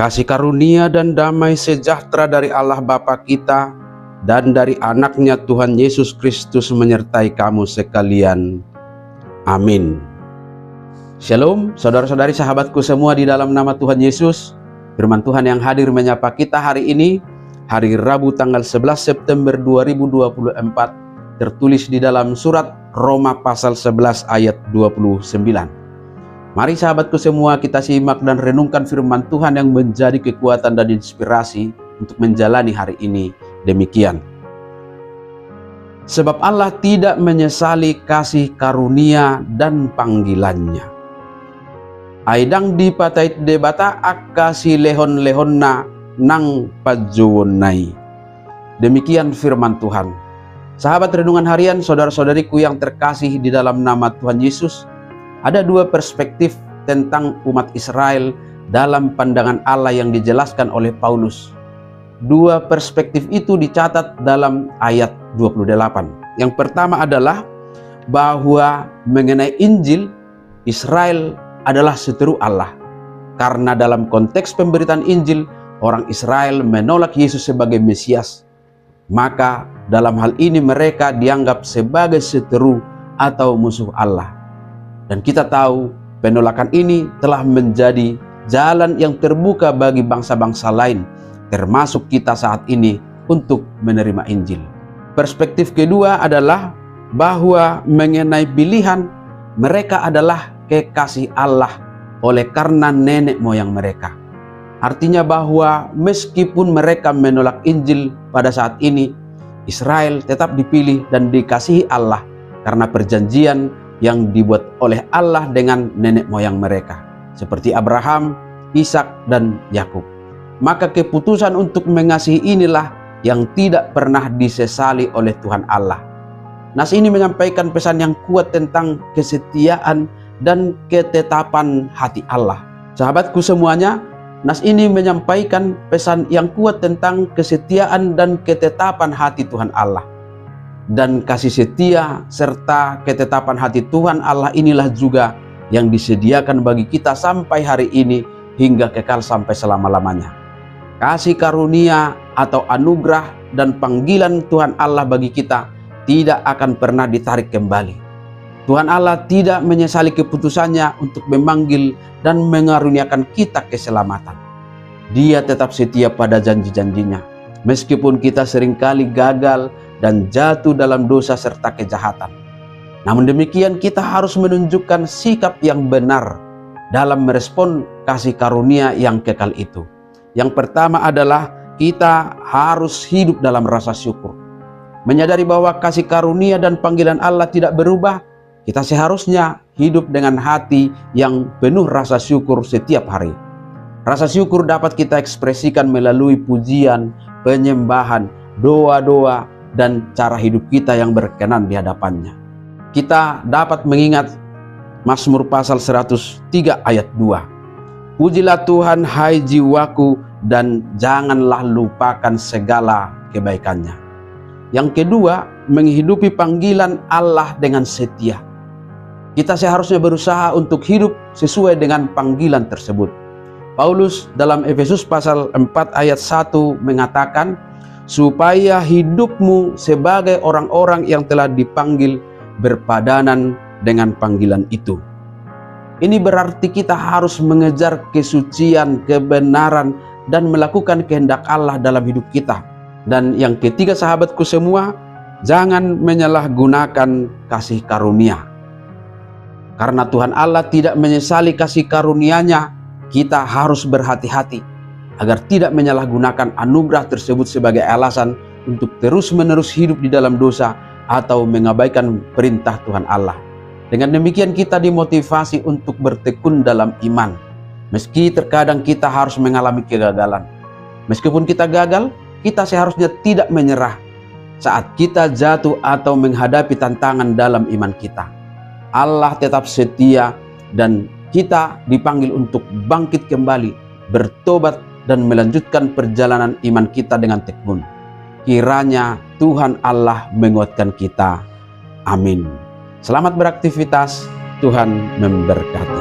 Kasih karunia dan damai sejahtera dari Allah Bapa kita dan dari anaknya Tuhan Yesus Kristus menyertai kamu sekalian. Amin. Shalom saudara-saudari sahabatku semua di dalam nama Tuhan Yesus. Firman Tuhan yang hadir menyapa kita hari ini, hari Rabu tanggal 11 September 2024, tertulis di dalam surat Roma pasal 11 ayat 29. Mari sahabatku semua, kita simak dan renungkan firman Tuhan yang menjadi kekuatan dan inspirasi untuk menjalani hari ini. Demikian. Sebab Allah tidak menyesali kasih karunia dan panggilannya. Aidang dipatait debata akasi lehon-lehonna nang pajowonai. Demikian firman Tuhan. Sahabat renungan harian, saudara-saudariku yang terkasih di dalam nama Tuhan Yesus, ada dua perspektif tentang umat Israel dalam pandangan Allah yang dijelaskan oleh Paulus. Dua perspektif itu dicatat dalam ayat 28. Yang pertama adalah bahwa mengenai Injil, Israel adalah seteru Allah. Karena dalam konteks pemberitaan Injil, orang Israel menolak Yesus sebagai Mesias. Maka dalam hal ini mereka dianggap sebagai seteru atau musuh Allah. Dan kita tahu penolakan ini telah menjadi jalan yang terbuka bagi bangsa-bangsa lain, termasuk kita saat ini, untuk menerima Injil. Perspektif kedua adalah bahwa mengenai pilihan, mereka adalah kekasih Allah oleh karena nenek moyang mereka. Artinya bahwa meskipun mereka menolak Injil pada saat ini, Israel tetap dipilih dan dikasihi Allah karena perjanjian yang dibuat oleh Allah dengan nenek moyang mereka, seperti Abraham, Ishak, dan Yakub. Maka keputusan untuk mengasihi inilah yang tidak pernah disesali oleh Tuhan Allah. Nas ini menyampaikan pesan yang kuat tentang kesetiaan dan ketetapan hati Allah. Sahabatku semuanya, nas ini menyampaikan pesan yang kuat tentang kesetiaan dan ketetapan hati Tuhan Allah. Dan kasih setia serta ketetapan hati Tuhan Allah inilah juga yang disediakan bagi kita sampai hari ini hingga kekal sampai selama-lamanya. Kasih karunia atau anugerah dan panggilan Tuhan Allah bagi kita tidak akan pernah ditarik kembali. Tuhan Allah tidak menyesali keputusannya untuk memanggil dan mengaruniakan kita keselamatan. Dia tetap setia pada janji-janjinya, meskipun kita seringkali gagal dan jatuh dalam dosa serta kejahatan. Namun demikian, kita harus menunjukkan sikap yang benar dalam merespon kasih karunia yang kekal itu. Yang pertama adalah kita harus hidup dalam rasa syukur. Menyadari bahwa kasih karunia dan panggilan Allah tidak berubah, kita seharusnya hidup dengan hati yang penuh rasa syukur setiap hari. Rasa syukur dapat kita ekspresikan melalui pujian, penyembahan, doa-doa, dan cara hidup kita yang berkenan di hadapannya. Kita dapat mengingat Mazmur pasal 103 ayat 2. Pujilah Tuhan hai jiwaku, dan janganlah lupakan segala kebaikannya. Yang kedua, menghidupi panggilan Allah dengan setia. Kita seharusnya berusaha untuk hidup sesuai dengan panggilan tersebut. Paulus dalam Efesus pasal 4 ayat 1 mengatakan, supaya hidupmu sebagai orang-orang yang telah dipanggil berpadanan dengan panggilan itu. Ini berarti kita harus mengejar kesucian, kebenaran, dan melakukan kehendak Allah dalam hidup kita. Dan yang ketiga sahabatku semua, jangan menyalahgunakan kasih karunia. Karena Tuhan Allah tidak menyesali kasih karunia-Nya, kita harus berhati-hati agar tidak menyalahgunakan anugerah tersebut sebagai alasan untuk terus-menerus hidup di dalam dosa atau mengabaikan perintah Tuhan Allah. Dengan demikian kita dimotivasi untuk bertekun dalam iman. Meski terkadang kita harus mengalami kegagalan. Meskipun kita gagal, kita seharusnya tidak menyerah saat kita jatuh atau menghadapi tantangan dalam iman kita. Allah tetap setia dan kita dipanggil untuk bangkit kembali, bertobat, dan melanjutkan perjalanan iman kita dengan tekun. Kiranya Tuhan Allah menguatkan kita. Amin. Selamat beraktivitas. Tuhan memberkati.